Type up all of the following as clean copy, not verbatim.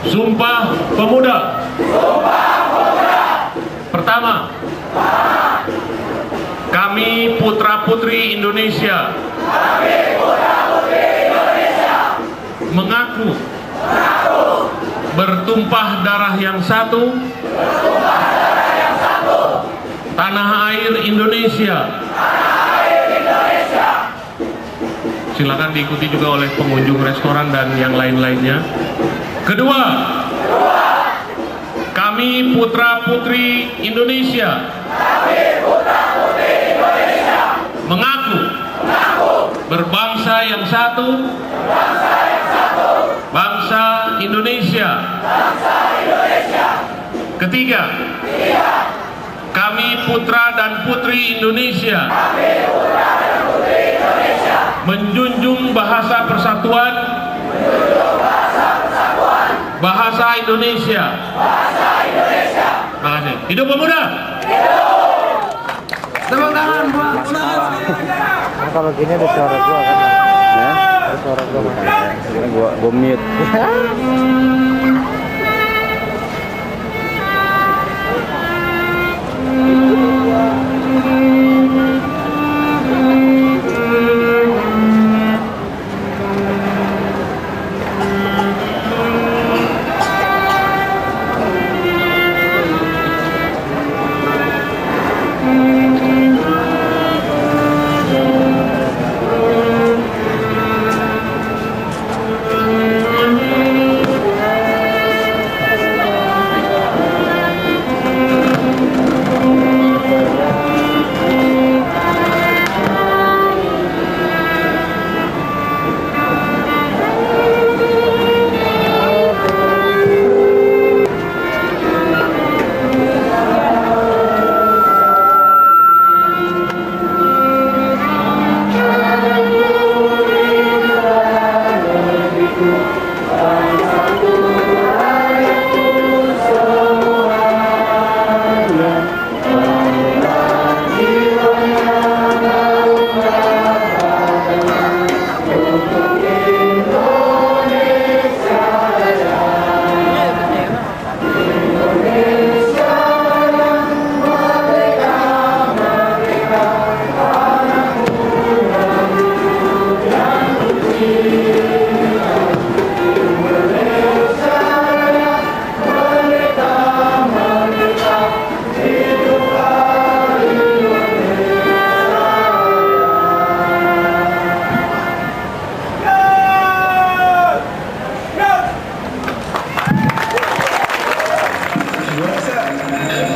Sumpah Pemuda. Pertama, kami putra-putri Indonesia mengaku bertumpah darah yang satu, tanah air Indonesia. Silakan diikuti juga oleh pengunjung restoran dan yang lain-lainnya. Kedua, kami putra-putri Indonesia mengaku berbangsa yang satu, bangsa Indonesia. Ketiga, kami putra dan putri Indonesia menjunjung bahasa persatuan, bahasa Indonesia. Terima kasih. Hidup Pemuda. Tepuk tangan buat Pemuda. Kalau gini ada suara gua kan? Nah, ada suara gua makanya. Gua mute.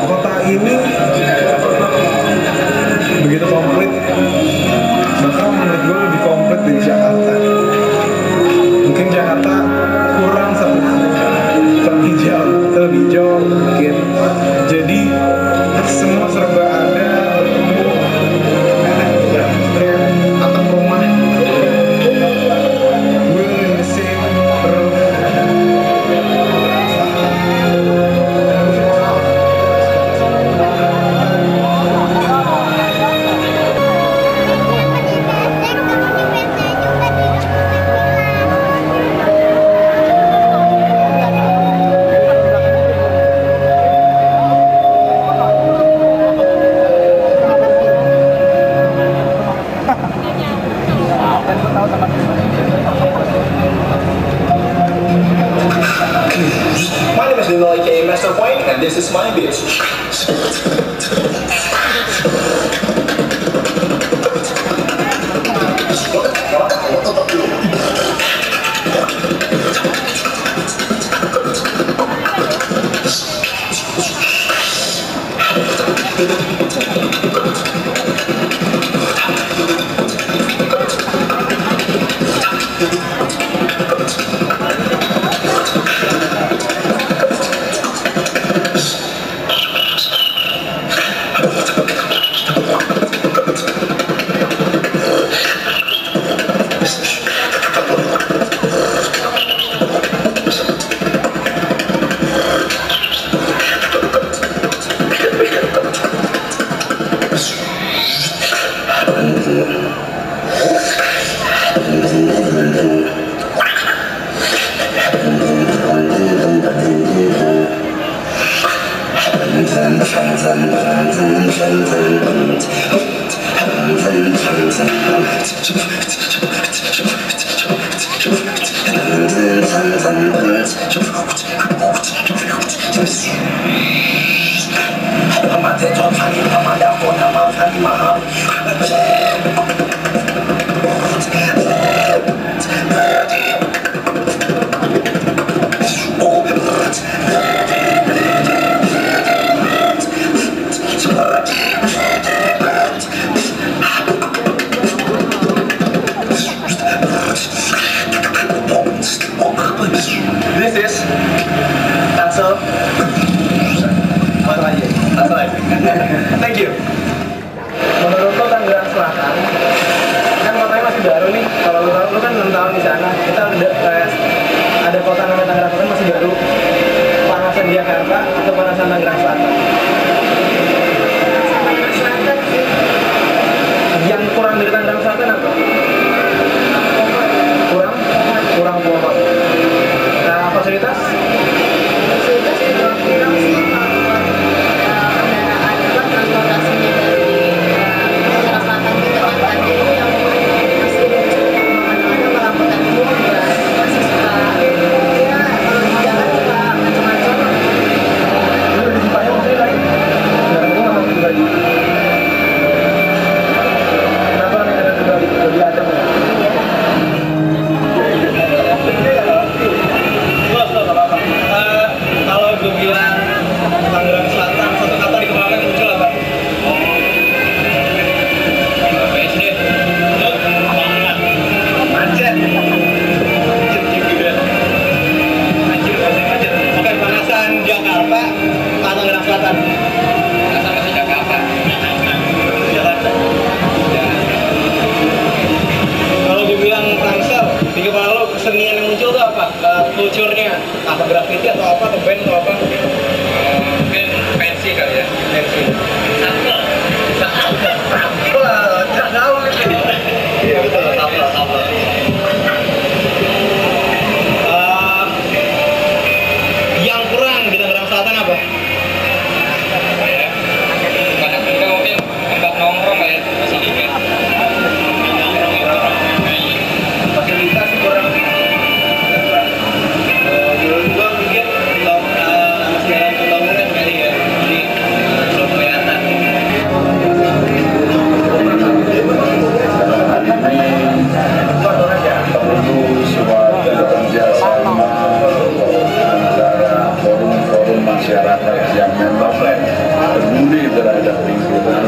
Kota ini begitu komplit, bahkan menurut gue lebih komplit dari Jakarta. Mungkin Jakarta kurang satu terhijau mungkin. Jadi semua serba ada, atap rumah will in the same room. My name is Nino aka Master Point, and this is my bitch. This is Tangsel. Thank you. Menurut lo Tangerang Selatan, kan kotanya masih baru nih. Kalau lu kan 6 tahun di sana, kita ada kota namanya Tangerang Selatan masih baru. Panasan Jakarta atau panasan Tangerang Selatan? Tangerang Selatan sih. Yang kurang dari Tangerang Selatan apa? Kurang pohon. Nah, fasilitas? Fasilitas juga kurang sih kalau buat kendaraan buat transportasinya dari Tangerang Selatan gitu kan. Tadi yang masih lucu, kadang-kadang kalau angkutan umum juga masih suka ya kalau di jalan suka macam-macam. Lu di Cipayung sih lain? Kendaraan umum atau pribadi? Kenapa kendaraan pribadi? Lebih adem ya? Kalau gue bilang Tangerang Selatan, satu kata di kepala muncul apa? PSD. Macet. Macet. Oke, panasan Jakarta, Tangerang Selatan. Panasan masih Jakarta. Jakarta. Kalau dibilang Tangsel, di kepala lo kesenian yang muncul tuh apa? Kulturnya apa, graffiti atau apa, atau band atau apa? Mungkin pensi kali ya. Pensi. Wah, nggak tahu nih. Iya betul, sama. Yang kurang di Tangerang Selatan apa? Banyak juga mungkin tempat nongkrong kayak masih dikit. Fasilitas kurang. Gua mungkin belum segala pembangunan kali ya, jadi belum kelihatan. Perlu suatu kerjasama antara forum-forum masyarakat yang memang peduli terhadap lingkungan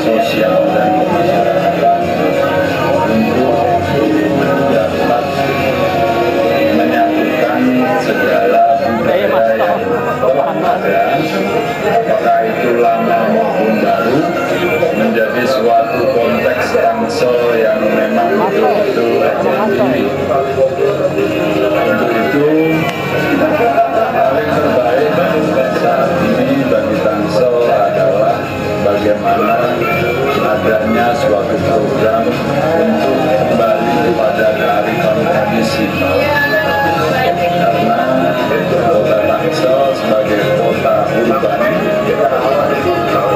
sosial dan masyarakat untuk dapat menyatukan segala budaya yang ada, apakah itu lama maupun baru, menjadi suatu konteks Tangsel yang memang betul-betul mandiri. Untuk itu, paling terbaik saat ini bagi Tangsel adalah bagaimana adanya suatu program untuk kembali kepada kearifan tradisi. Karena kota Tangsel sebagai kota urban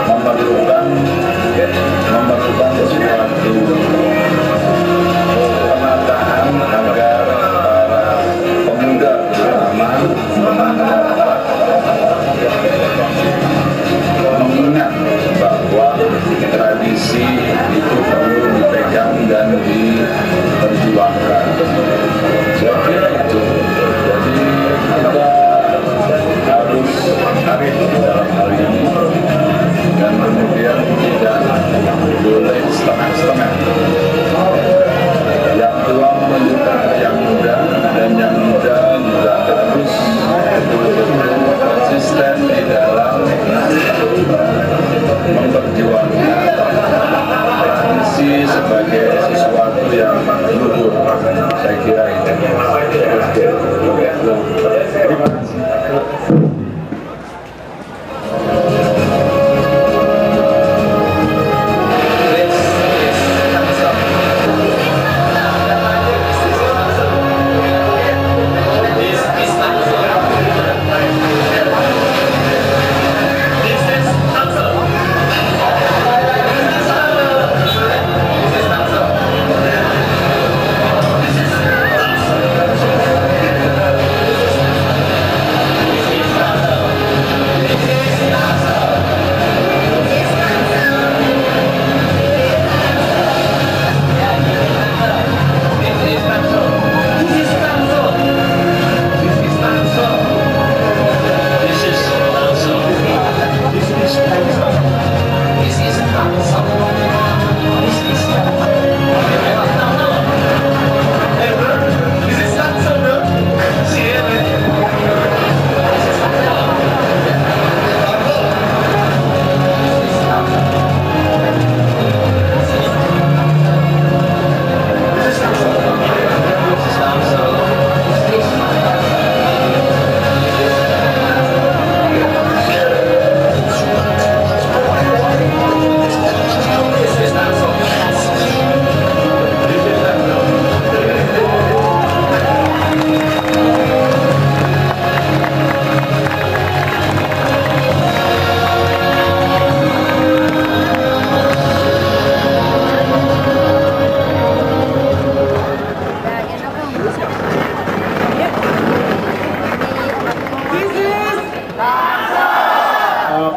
memerlukan suatu penataan agar para pemuda terutama mengingat bahwa tradisi itu perlu dipegang dan diperjuangkan. Saya kira itu. Jadi kita harus arif dalam hal ini dan kemudian tidak boleh setengah-setengah. Yang tua menunjukkan yang muda dan yang muda juga harus betul-betul konsisten di dalam memperjuangkan tradisi sebagai sesuatu yang luhur. Saya kira itu. Terima kasih.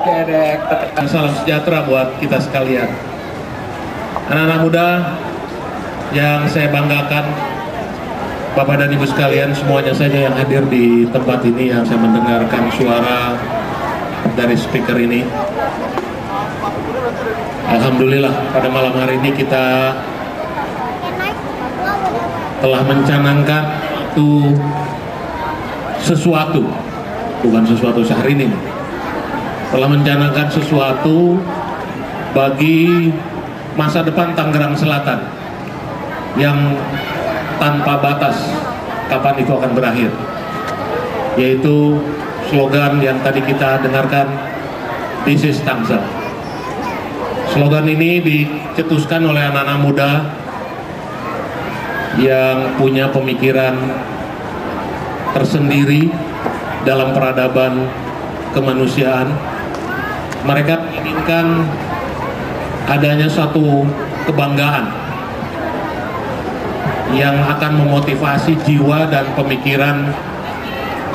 Dedek. Salam sejahtera buat kita sekalian. Anak-anak muda yang saya banggakan, Bapak dan Ibu sekalian, semuanya saja yang hadir di tempat ini, yang saya mendengarkan suara dari speaker ini. Alhamdulillah pada malam hari ini kita telah mencanangkan sesuatu, bukan sesuatu Syahrini, telah mencanangkan sesuatu bagi masa depan Tangerang Selatan yang tanpa batas kapan itu akan berakhir, yaitu slogan yang tadi kita dengarkan, This is Tangsel. Slogan ini dicetuskan oleh anak-anak muda yang punya pemikiran tersendiri dalam peradaban kemanusiaan. Mereka inginkan adanya satu kebanggaan yang akan memotivasi jiwa dan pemikiran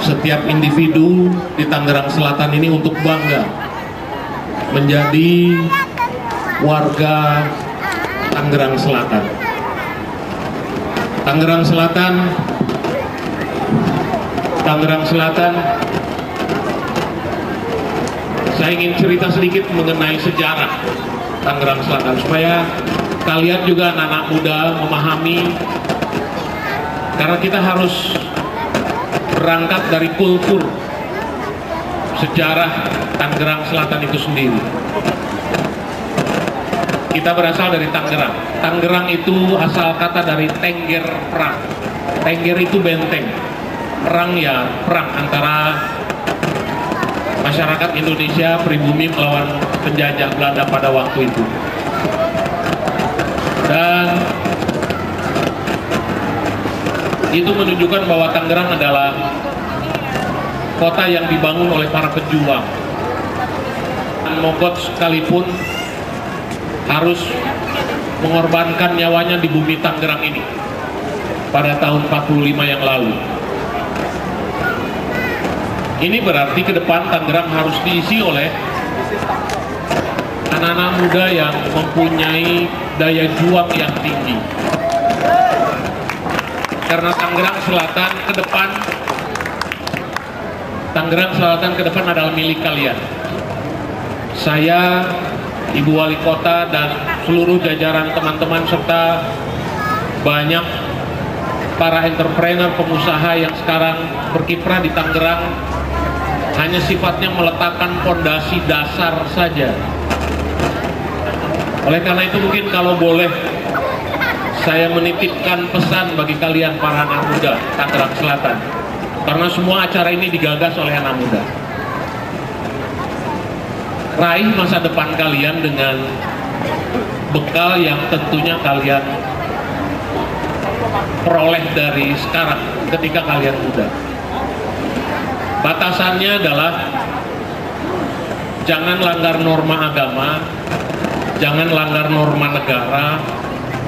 setiap individu di Tangerang Selatan ini untuk bangga menjadi warga Tangerang Selatan. Tangerang Selatan, saya ingin cerita sedikit mengenai sejarah Tangerang Selatan supaya kalian juga anak-anak muda memahami, karena kita harus berangkat dari kultur sejarah Tangerang Selatan itu sendiri. Kita berasal dari Tangerang. Tangerang itu asal kata dari tengger perang. Tengger itu benteng. Perang ya perang antara masyarakat Indonesia pribumi melawan penjajah Belanda pada waktu itu. Dan itu menunjukkan bahwa Tangerang adalah kota yang dibangun oleh para pejuang. Mogot sekalipun harus mengorbankan nyawanya di bumi Tangerang ini pada tahun 45 yang lalu. Ini berarti ke depan Tangerang harus diisi oleh anak-anak muda yang mempunyai daya juang yang tinggi. Karena Tangerang Selatan ke depan adalah milik kalian. Saya, Ibu Wali Kota, dan seluruh jajaran teman-teman serta banyak para entrepreneur pengusaha yang sekarang berkiprah di Tangerang hanya sifatnya meletakkan fondasi dasar saja. Oleh karena itu mungkin kalau boleh saya menitipkan pesan bagi kalian para anak muda Tangerang Selatan, karena semua acara ini digagas oleh anak muda. Raih masa depan kalian dengan bekal yang tentunya kalian peroleh dari sekarang ketika kalian muda. Batasannya adalah jangan langgar norma agama, jangan langgar norma negara,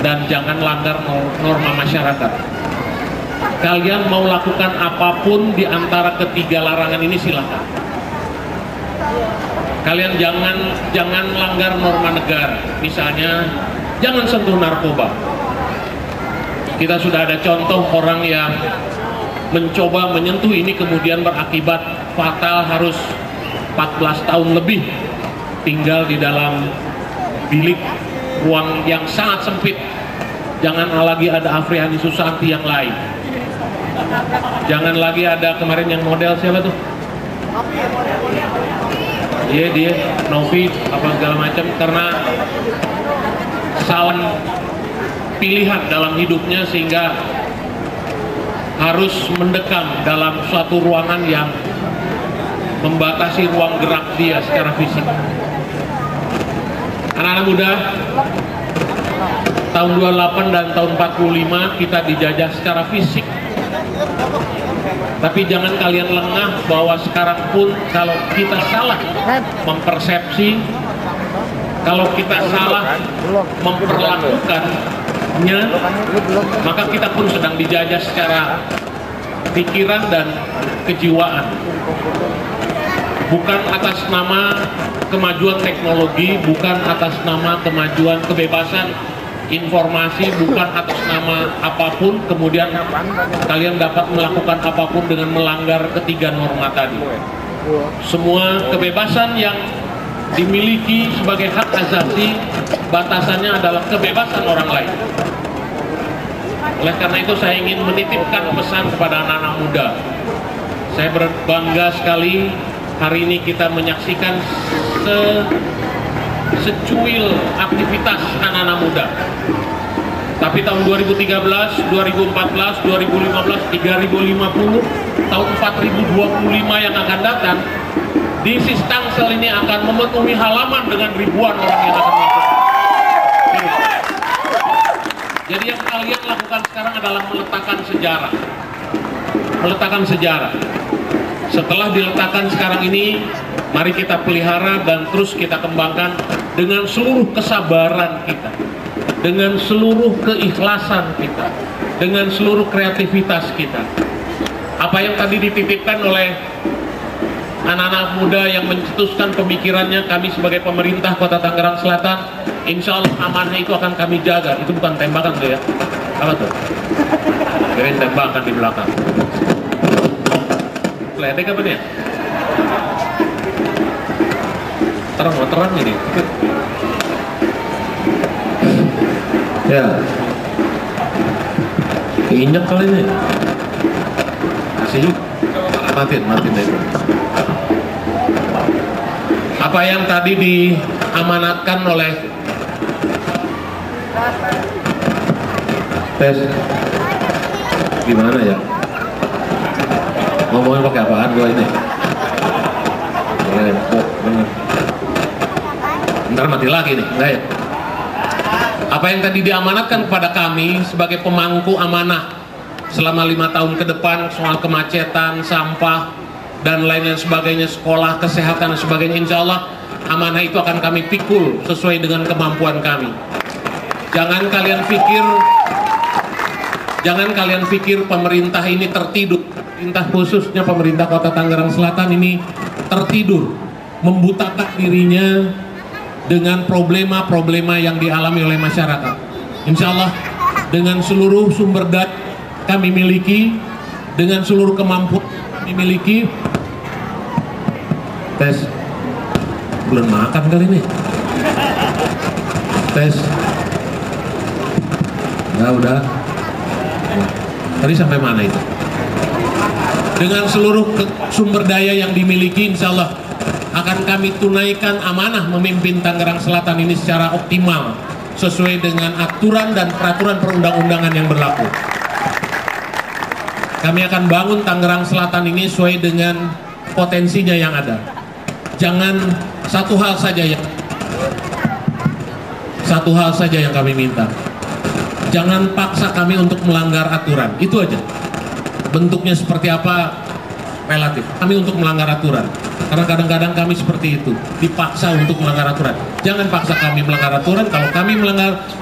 dan jangan langgar norma masyarakat. Kalian mau lakukan apapun di antara ketiga larangan ini silakan. Kalian jangan langgar norma negara. Misalnya jangan sentuh narkoba. Kita sudah ada contoh orang yang mencoba menyentuh ini kemudian berakibat fatal, harus 14 tahun lebih tinggal di dalam bilik ruang yang sangat sempit. Jangan lagi ada Afriani Susanti yang lain. Jangan lagi ada kemarin yang model siapa tuh? Dia Novi apa segala macam, karena salah pilihan dalam hidupnya sehingga harus mendekam dalam suatu ruangan yang membatasi ruang gerak dia secara fisik. Anak-anak muda, tahun 28 dan tahun 45 kita dijajah secara fisik. Tapi jangan kalian lengah bahwa sekarang pun kalau kita salah mempersepsi, kalau kita salah memperlakukannya, maka kita pun sedang dijajah secara pikiran dan kejiwaan. bukan atas nama kemajuan teknologi, bukan atas nama kemajuan kebebasan informasi, bukan atas nama apapun, kemudian kalian dapat melakukan apapun dengan melanggar ketiga norma tadi. Semua kebebasan yang dimiliki sebagai hak asasi, batasannya adalah kebebasan orang lain. Oleh karena itu saya ingin menitipkan pesan kepada anak-anak muda. Saya berbangga sekali hari ini kita menyaksikan secuil aktivitas anak-anak muda. Tapi tahun 2013, 2014, 2015, 3050, tahun 4025 yang akan datang, di Sis Tangsel ini akan memenuhi halaman dengan ribuan orang yang akan masuk. Jadi yang kalian lakukan sekarang adalah meletakkan sejarah. Meletakkan sejarah. Setelah diletakkan sekarang ini, mari kita pelihara dan terus kita kembangkan dengan seluruh kesabaran kita, dengan seluruh keikhlasan kita, dengan seluruh kreativitas kita. Apa yang tadi dititipkan oleh anak-anak muda yang mencetuskan pemikirannya, kami sebagai pemerintah Kota Tangerang Selatan, insya Allah amanah itu akan kami jaga. Itu bukan tembakan tuh ya. Apa tuh? Kirain tembakan di belakang. Ledek apa nih ya? Terang ini. Ya. Keinjak kali ini. Kasih juga. Matiin itu. Apa yang tadi diamanatkan oleh tes gimana ya? Ngomongnya pakai apaan gua ini? Ntar mati lagi nih, enggak ya? Apa yang tadi diamanatkan kepada kami sebagai pemangku amanah selama 5 tahun ke depan, soal kemacetan, sampah, dan lain-lain sebagainya, sekolah, kesehatan, dan sebagainya, insya Allah amanah itu akan kami pikul sesuai dengan kemampuan kami. Jangan kalian pikir pemerintah ini tertidur. Pemerintah khususnya pemerintah Kota Tangerang Selatan ini tertidur, membutakan dirinya dengan problema-problema yang dialami oleh masyarakat. Insya Allah dengan seluruh sumber daya kami miliki, dengan seluruh kemampuan kami miliki. Tes, belum makan kali ini. Tes, udah. Tadi sampai mana itu? Dengan seluruh sumber daya yang dimiliki, insya Allah akan kami tunaikan amanah memimpin Tangerang Selatan ini secara optimal, sesuai dengan aturan dan peraturan perundang-undangan yang berlaku. Kami akan bangun Tangerang Selatan ini sesuai dengan potensinya yang ada. Jangan satu hal saja yang kami minta. Jangan paksa kami untuk melanggar aturan. Itu aja. Bentuknya seperti apa relatif. Kami untuk melanggar aturan. Karena kadang-kadang kami seperti itu, dipaksa untuk melanggar aturan. Jangan paksa kami melanggar aturan. Kalau kami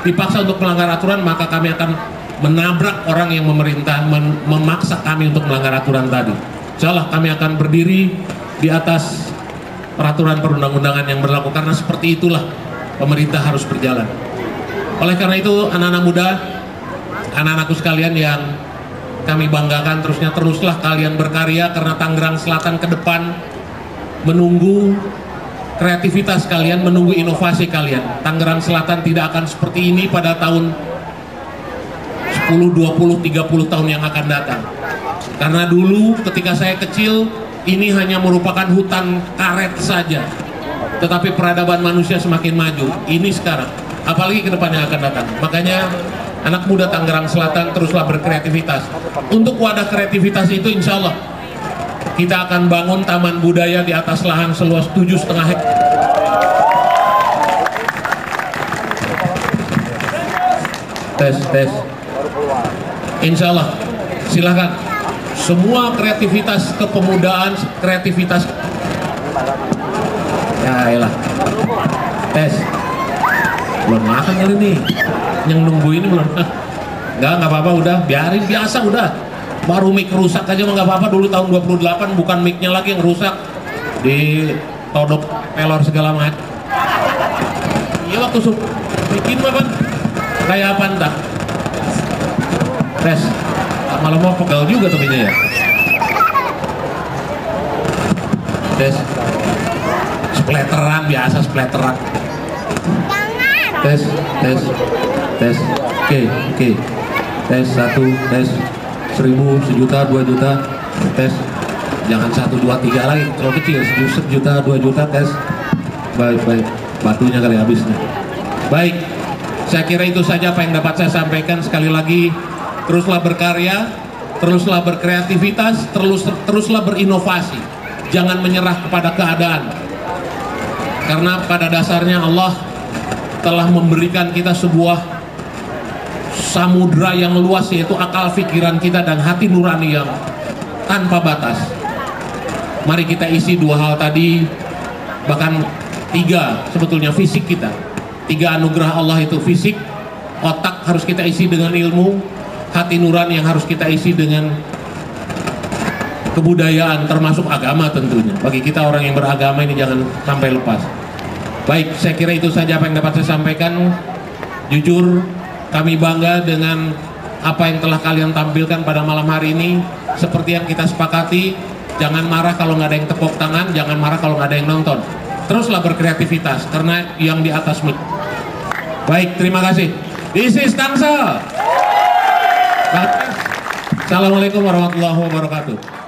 dipaksa untuk melanggar aturan, maka kami akan menabrak orang yang memerintah, memaksa kami untuk melanggar aturan tadi. Insya Allah kami akan berdiri di atas peraturan perundang-undangan yang berlaku, karena seperti itulah pemerintah harus berjalan. Oleh karena itu anak-anak muda, anak-anakku sekalian yang kami banggakan, teruslah kalian berkarya, karena Tangerang Selatan ke depan menunggu kreativitas kalian, menunggu inovasi kalian. Tangerang Selatan tidak akan seperti ini pada tahun 10, 20, 30 tahun yang akan datang. Karena dulu ketika saya kecil, ini hanya merupakan hutan karet saja. Tetapi peradaban manusia semakin maju. Ini sekarang, apalagi ke depan yang akan datang. Makanya anak muda Tangerang Selatan teruslah berkreativitas. Untuk wadah kreativitas itu insya Allah kita akan bangun taman budaya di atas lahan seluas 7,5 hektar. Tes. Insya Allah, silakan. Semua kreativitas kepemudaan, kreativitas. Ya elah. Tes. Belum makan kali nih. Yang nunggu ini belum. Nggak apa-apa, udah biarin, biasa udah. Baru mic rusak aja mah nggak apa-apa. Dulu tahun 28 bukan mic-nya lagi yang rusak, ditodok pelor segala macam. Iya waktu bikin apa? Kayak apa entah? Tes, malah mau pegal juga temennya ya. Tes, splatteran biasa splatteran. Tes, oke, tes 1, tes 1000, 1.000.000, 2.000.000, tes, jangan 1, 2, 3 lagi, terlalu kecil, 1.000.000, 2.000.000, tes, baik, batunya kali habisnya. Baik, saya kira itu saja apa yang dapat saya sampaikan. Sekali lagi, teruslah berkarya, teruslah berkreativitas, teruslah berinovasi, jangan menyerah kepada keadaan, karena pada dasarnya Allah telah memberikan kita sebuah samudra yang luas, yaitu akal pikiran kita dan hati nurani yang tanpa batas. Mari kita isi 2 hal tadi, bahkan 3 sebetulnya fisik kita. 3 anugerah Allah itu fisik, otak harus kita isi dengan ilmu, hati nurani yang harus kita isi dengan kebudayaan, termasuk agama tentunya. Bagi kita orang yang beragama ini jangan sampai lepas. Baik, saya kira itu saja apa yang dapat saya sampaikan. Jujur, kami bangga dengan apa yang telah kalian tampilkan pada malam hari ini. Seperti yang kita sepakati, jangan marah kalau nggak ada yang tepuk tangan, jangan marah kalau nggak ada yang nonton. Teruslah berkreativitas, karena yang di atas. Baik, terima kasih. This is Tangsel. Assalamualaikum warahmatullahi wabarakatuh.